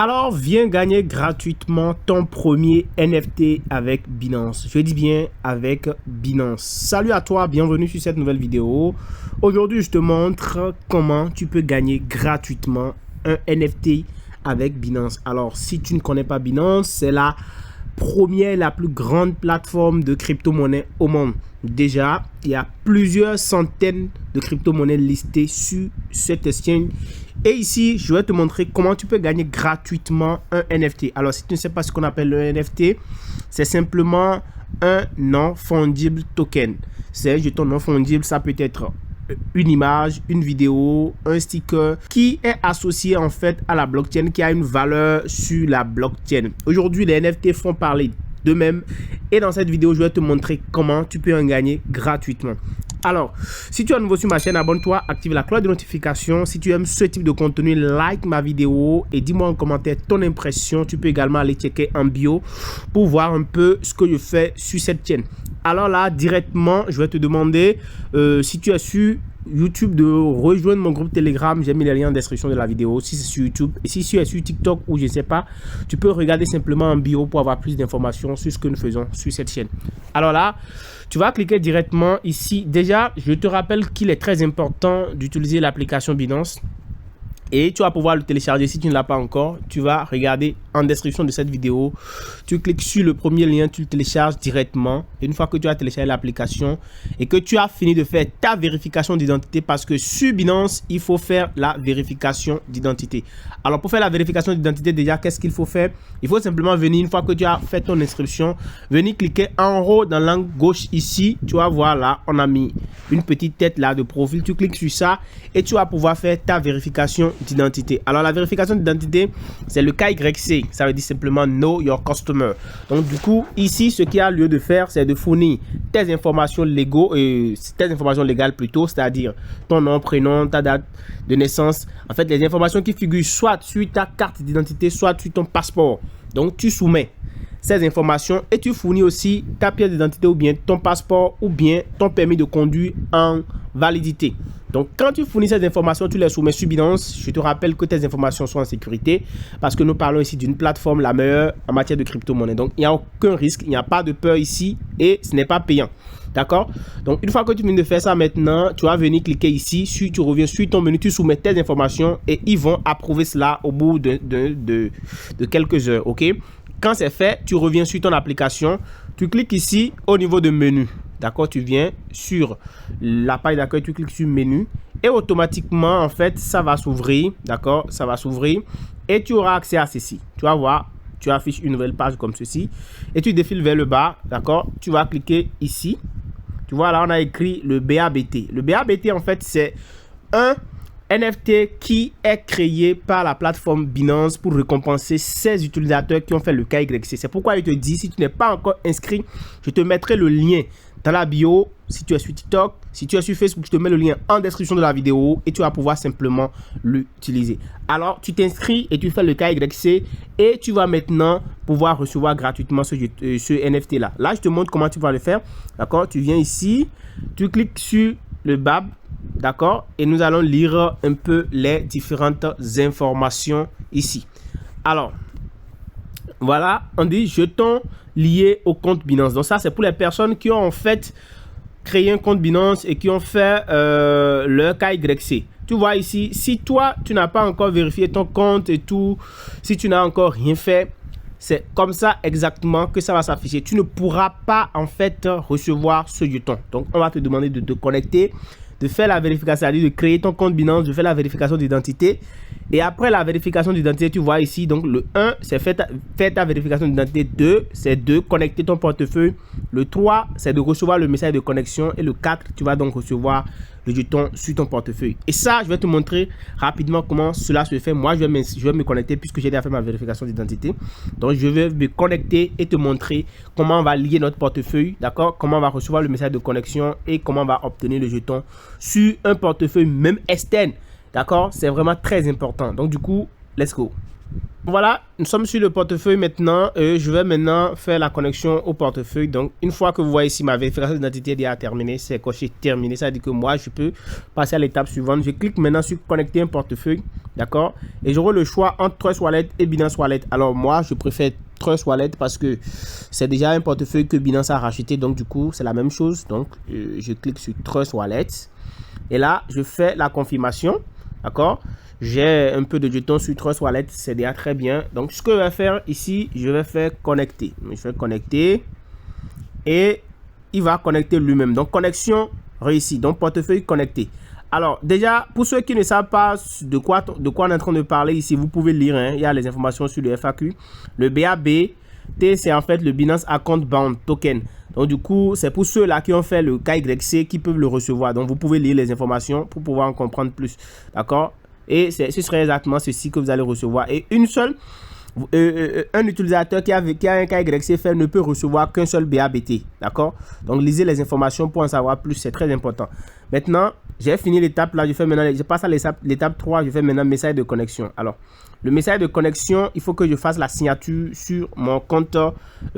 Alors, viens gagner gratuitement ton premier NFT avec Binance. Je dis bien avec Binance. Salut à toi, bienvenue sur cette nouvelle vidéo. Aujourd'hui, je te montre comment tu peux gagner gratuitement un NFT avec Binance. Alors, si tu ne connais pas Binance, c'est la première, la plus grande plateforme de crypto-monnaie au monde. Déjà, il y a plusieurs centaines de crypto-monnaies listées sur cette exchange. Et ici, je vais te montrer comment tu peux gagner gratuitement un NFT. Alors, si tu ne sais pas ce qu'on appelle le NFT, c'est simplement un non-fungible token. C'est un jeton non-fungible, ça peut être une image, une vidéo, un sticker qui est associé en fait à la blockchain, qui a une valeur sur la blockchain. Aujourd'hui, les NFT font parler d'eux-mêmes et dans cette vidéo, je vais te montrer comment tu peux en gagner gratuitement. Alors, si tu es nouveau sur ma chaîne, abonne-toi, active la cloche de notification. Si tu aimes ce type de contenu, like ma vidéo et dis-moi en commentaire ton impression. Tu peux également aller checker en bio pour voir un peu ce que je fais sur cette chaîne. Alors là, directement, je vais te demander si tu es sur YouTube de rejoindre mon groupe Telegram. J'ai mis les liens en description de la vidéo si c'est sur YouTube. Et si tu es sur TikTok ou je ne sais pas, tu peux regarder simplement en bio pour avoir plus d'informations sur ce que nous faisons sur cette chaîne. Alors là, tu vas cliquer directement ici. Déjà, je te rappelle qu'il est très important d'utiliser l'application Binance. Et tu vas pouvoir le télécharger si tu ne l'as pas encore. Tu vas regarder en description de cette vidéo. Tu cliques sur le premier lien, tu le télécharges directement. Et une fois que tu as téléchargé l'application et que tu as fini de faire ta vérification d'identité, parce que sur Binance, il faut faire la vérification d'identité. Alors pour faire la vérification d'identité, déjà, qu'est-ce qu'il faut faire? Il faut simplement venir, une fois que tu as fait ton inscription, venir cliquer en haut dans l'angle gauche ici. Tu vas voir là, on a mis une petite tête là de profil. Tu cliques sur ça et tu vas pouvoir faire ta vérification d'identité. Alors la vérification d'identité, c'est le KYC, ça veut dire simplement Know Your Customer. Donc du coup ici, ce qu'il y a lieu de faire, c'est de fournir tes informations légaux, tes informations légales plutôt, c'est-à-dire ton nom, prénom, ta date de naissance, en fait les informations qui figurent soit sur ta carte d'identité, soit sur ton passeport. Donc tu soumets ces informations et tu fournis aussi ta pièce d'identité ou bien ton passeport ou bien ton permis de conduire en validité. Donc quand tu fournis ces informations, tu les soumets sur Binance. Je te rappelle que tes informations sont en sécurité parce que nous parlons ici d'une plateforme la meilleure en matière de crypto-monnaie. Donc il n'y a aucun risque, il n'y a pas de peur ici et ce n'est pas payant. D'accord? Donc une fois que tu viens de faire ça maintenant, tu vas venir cliquer ici, tu reviens sur ton menu, tu soumets tes informations et ils vont approuver cela au bout de quelques heures. Ok? Quand c'est fait, tu reviens sur ton application, tu cliques ici au niveau de menu. D'accord, tu viens sur la page d'accueil, tu cliques sur menu et automatiquement, en fait, ça va s'ouvrir. D'accord, ça va s'ouvrir et tu auras accès à ceci. Tu vas voir, tu affiches une nouvelle page comme ceci et tu défiles vers le bas. D'accord, tu vas cliquer ici. Tu vois, là, on a écrit le BABT. Le BABT, en fait, c'est un NFT qui est créé par la plateforme Binance pour récompenser ses utilisateurs qui ont fait le KYC. C'est pourquoi il te dit, si tu n'es pas encore inscrit, je te mettrai le lien dans la bio. Si tu es sur TikTok, si tu es sur Facebook, je te mets le lien en description de la vidéo et tu vas pouvoir simplement l'utiliser. Alors, tu t'inscris et tu fais le KYC et tu vas maintenant pouvoir recevoir gratuitement ce NFT là. Là, je te montre comment tu vas le faire. D'accord? Tu viens ici, tu cliques sur le BAB. D'accord, et nous allons lire un peu les différentes informations ici. Alors, voilà, on dit jetons liés au compte Binance. Donc ça, c'est pour les personnes qui ont en fait créé un compte Binance et qui ont fait leur KYC. Tu vois ici, si toi, tu n'as pas encore vérifié ton compte et tout, si tu n'as encore rien fait, c'est comme ça exactement que ça va s'afficher. Tu ne pourras pas en fait recevoir ce jeton. Donc, on va te demander de te connecter, de faire la vérification, c'est-à-dire de créer ton compte Binance, de faire la vérification d'identité. Et après la vérification d'identité, tu vois ici, donc le 1, c'est faire ta vérification d'identité. 2, c'est de connecter ton portefeuille. Le 3, c'est de recevoir le message de connexion. Et le 4, tu vas donc recevoir le jeton sur ton portefeuille. Et ça, je vais te montrer rapidement comment cela se fait. Moi, je vais me connecter puisque j'ai déjà fait ma vérification d'identité. Donc, je vais me connecter et te montrer comment on va lier notre portefeuille, d'accord? Comment on va recevoir le message de connexion et comment on va obtenir le jeton sur un portefeuille même externe. D'accord, c'est vraiment très important. Donc du coup, let's go. Voilà, nous sommes sur le portefeuille maintenant. Je vais maintenant faire la connexion au portefeuille. Donc, une fois que vous voyez ici ma vérification d'identité est déjà terminée, c'est coché terminé. Ça veut dire que moi, je peux passer à l'étape suivante. Je clique maintenant sur connecter un portefeuille. D'accord? Et j'aurai le choix entre Trust Wallet et Binance Wallet. Alors, moi, je préfère Trust Wallet parce que c'est déjà un portefeuille que Binance a racheté. Donc, du coup, c'est la même chose. Donc, je clique sur Trust Wallet. Et là, je fais la confirmation. D'accord? J'ai un peu de jetons sur Trust Wallet, c'est déjà très bien. Donc, ce que je vais faire ici, je vais faire connecter. Je vais connecter et il va connecter lui-même. Donc, connexion réussie. Donc, portefeuille connecté. Alors, déjà, pour ceux qui ne savent pas de quoi on est en train de parler ici, vous pouvez lire. Il y a les informations sur le FAQ. Le BABT, c'est en fait le Binance Account Bound Token. Donc, du coup, c'est pour ceux-là qui ont fait le KYC qui peuvent le recevoir. Donc, vous pouvez lire les informations pour pouvoir en comprendre plus. D'accord? Et ce serait exactement ceci que vous allez recevoir. Et un utilisateur qui a un KYC fait ne peut recevoir qu'un seul BABT. D'accord? Donc, lisez les informations pour en savoir plus. C'est très important. Maintenant, j'ai fini l'étape là. Je passe à l'étape 3. Je fais maintenant message de connexion. Alors, le message de connexion, il faut que je fasse la signature sur mon compte,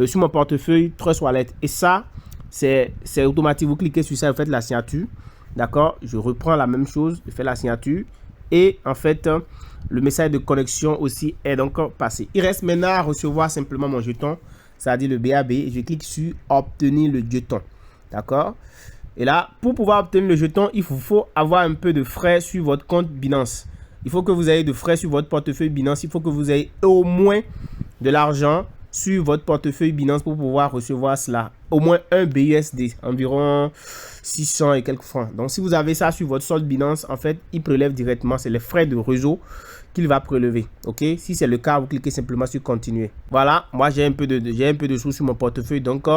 sur mon portefeuille Trust Wallet. Et ça, c'est automatique. Vous cliquez sur ça, vous faites la signature. D'accord? Je reprends la même chose. Je fais la signature. Et en fait, le message de connexion aussi est donc passé. Il reste maintenant à recevoir simplement mon jeton, c'est-à-dire le BAB. Je clique sur obtenir le jeton. D'accord? Et là, pour pouvoir obtenir le jeton, il vous faut avoir un peu de frais sur votre compte Binance. Il faut que vous ayez de frais sur votre portefeuille Binance. Il faut que vous ayez au moins de l'argent sur votre portefeuille Binance pour pouvoir recevoir cela. Au moins un BUSD, environ 600 et quelques francs. Donc, si vous avez ça sur votre solde Binance, en fait, il prélève directement. C'est les frais de réseau qu'il va prélever. OK? Si c'est le cas, vous cliquez simplement sur continuer. Voilà, moi, j'ai un peu de sous sur mon portefeuille. Donc,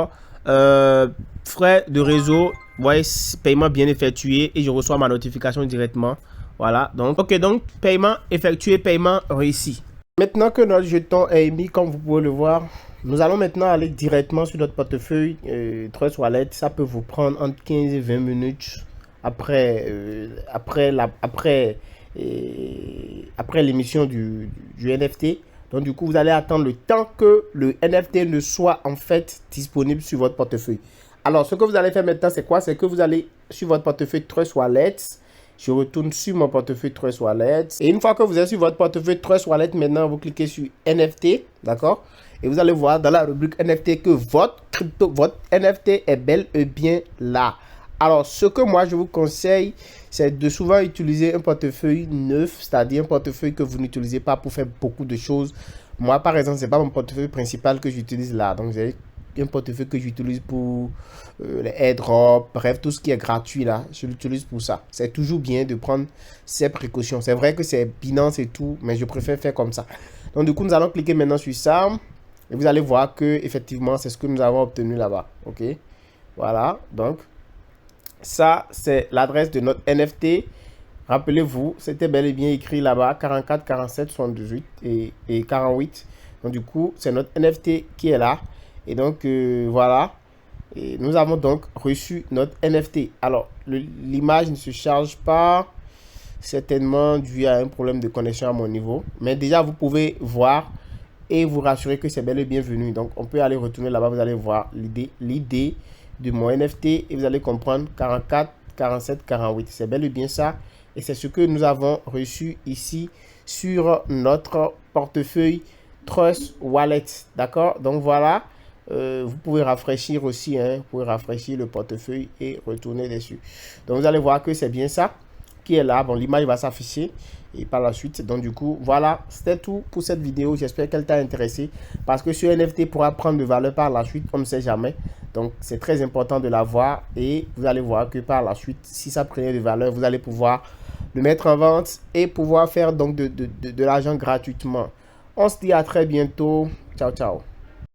frais de réseau, vous voyez, paiement bien effectué et je reçois ma notification directement. Voilà, donc, OK, donc, paiement effectué, paiement réussi. Maintenant que notre jeton est émis, comme vous pouvez le voir, nous allons maintenant aller directement sur notre portefeuille Trust Wallet. Ça peut vous prendre entre 15 et 20 minutes après l'émission du NFT. Donc, du coup, vous allez attendre le temps que le NFT ne soit en fait disponible sur votre portefeuille. Alors, ce que vous allez faire maintenant, c'est quoi? C'est que vous allez sur votre portefeuille Trust Wallet. Je retourne sur mon portefeuille Trust Wallet. Et une fois que vous êtes sur votre portefeuille Trust Wallet, maintenant, vous cliquez sur NFT. D'accord? Et vous allez voir dans la rubrique NFT que votre NFT est bel et bien là. Alors, ce que moi, je vous conseille, c'est de souvent utiliser un portefeuille neuf, c'est-à-dire un portefeuille que vous n'utilisez pas pour faire beaucoup de choses. Moi, par exemple, ce n'est pas mon portefeuille principal que j'utilise là. Donc, j'ai un portefeuille que j'utilise pour les airdrops, bref, tout ce qui est gratuit là, je l'utilise pour ça. C'est toujours bien de prendre ces précautions. C'est vrai que c'est Binance et tout, mais je préfère faire comme ça. Donc, du coup, nous allons cliquer maintenant sur ça. Et vous allez voir que effectivement, c'est ce que nous avons obtenu là-bas. OK? Voilà. Donc, ça, c'est l'adresse de notre NFT. Rappelez-vous, c'était bel et bien écrit là-bas, 44, 47, 78 et 48. Donc, du coup, c'est notre NFT qui est là. Et donc, voilà. Et nous avons donc reçu notre NFT. Alors, l'image ne se charge pas. Certainement dû à un problème de connexion à mon niveau. Mais déjà, vous pouvez voir et vous rassurer que c'est bel et bien venu. Donc, on peut aller retourner là-bas. Vous allez voir l'idée de mon NFT et vous allez comprendre 44, 47, 48. C'est bel et bien ça. Et c'est ce que nous avons reçu ici sur notre portefeuille Trust Wallet. D'accord? Donc, voilà. Vous pouvez rafraîchir aussi, hein, vous pouvez rafraîchir le portefeuille et retourner dessus. Donc, vous allez voir que c'est bien ça qui est là. Bon, l'image va s'afficher et par la suite. Donc, du coup, voilà, c'était tout pour cette vidéo. J'espère qu'elle t'a intéressé parce que ce NFT pourra prendre de valeur par la suite, on ne sait jamais. Donc, c'est très important de l'avoir et vous allez voir que par la suite, si ça prenait de valeur, vous allez pouvoir le mettre en vente et pouvoir faire donc de l'argent gratuitement. On se dit à très bientôt. Ciao, ciao.